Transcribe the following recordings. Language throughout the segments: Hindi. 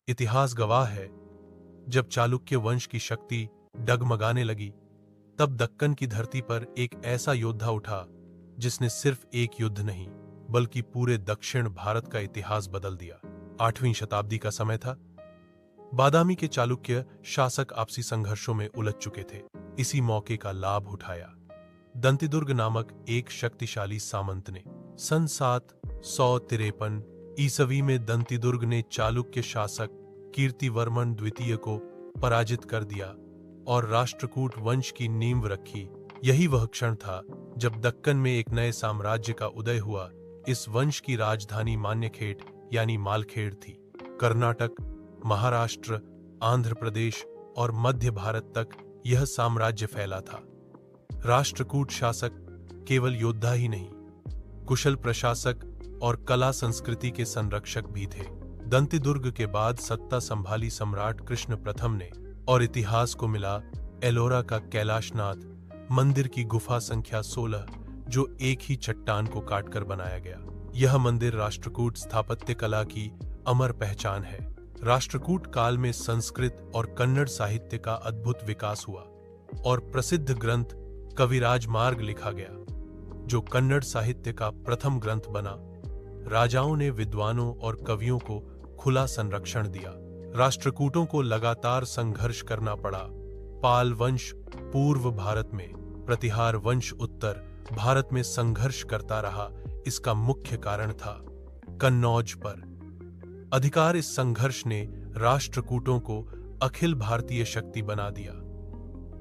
इतिहास गवाह है, जब चालुक्य वंश की शक्ति डगमगाने लगी, तब दक्कन की धरती पर एक ऐसा योद्धा उठा जिसने सिर्फ एक युद्ध नहीं बल्कि पूरे दक्षिण भारत का इतिहास बदल दिया। 8वीं शताब्दी का समय था। बादामी के चालुक्य शासक आपसी संघर्षों में उलझ चुके थे। इसी मौके का लाभ उठाया दंतिदुर्ग नामक एक शक्तिशाली सामंत ने सन 753 ईसवी में दंतिदुर्ग ने चालुक्य शासक कीर्तिवर्मन द्वितीय को पराजित कर दिया और राष्ट्रकूट वंश की नींव रखी। यही वह क्षण था जब दक्कन में एक नए साम्राज्य का उदय हुआ। इस वंश की राजधानी मान्यखेड़ यानी मालखेड़ थी। कर्नाटक, महाराष्ट्र, आंध्र प्रदेश और मध्य भारत तक यह साम्राज्य फैला था। राष्ट्रकूट शासक केवल योद्धा ही नहीं, कुशल प्रशासक और कला संस्कृति के संरक्षक भी थे। दंतिदुर्ग के बाद सत्ता संभाली सम्राट कृष्ण प्रथम ने और इतिहास को मिला एलोरा का कैलाशनाथ मंदिर की गुफा संख्या 16, जो एक ही चट्टान को काटकर बनाया गया। यह मंदिर राष्ट्रकूट स्थापत्य कला की अमर पहचान है। राष्ट्रकूट काल में संस्कृत और कन्नड़ साहित्य का अद्भुत विकास हुआ और प्रसिद्ध ग्रंथ कविराज मार्ग लिखा गया, जो कन्नड़ साहित्य का प्रथम ग्रंथ बना। राजाओं ने विद्वानों और कवियों को खुला संरक्षण दिया। राष्ट्रकूटों को लगातार संघर्ष करना पड़ा। पाल वंश पूर्व भारत में, प्रतिहार वंश उत्तर भारत में संघर्ष करता रहा। इसका मुख्य कारण था कन्नौज पर अधिकार। इस संघर्ष ने राष्ट्रकूटों को अखिल भारतीय शक्ति बना दिया।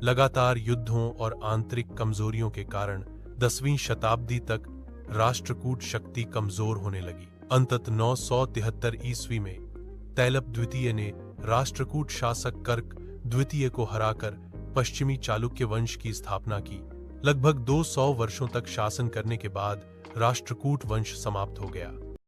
लगातार युद्धों और आंतरिक कमजोरियों के कारण 10वीं शताब्दी तक राष्ट्रकूट शक्ति कमजोर होने लगी। अंततः 973 ईस्वी में तैलप द्वितीय ने राष्ट्रकूट शासक कर्क द्वितीय को हराकर पश्चिमी चालुक्य वंश की स्थापना की। लगभग 200 वर्षों तक शासन करने के बाद राष्ट्रकूट वंश समाप्त हो गया।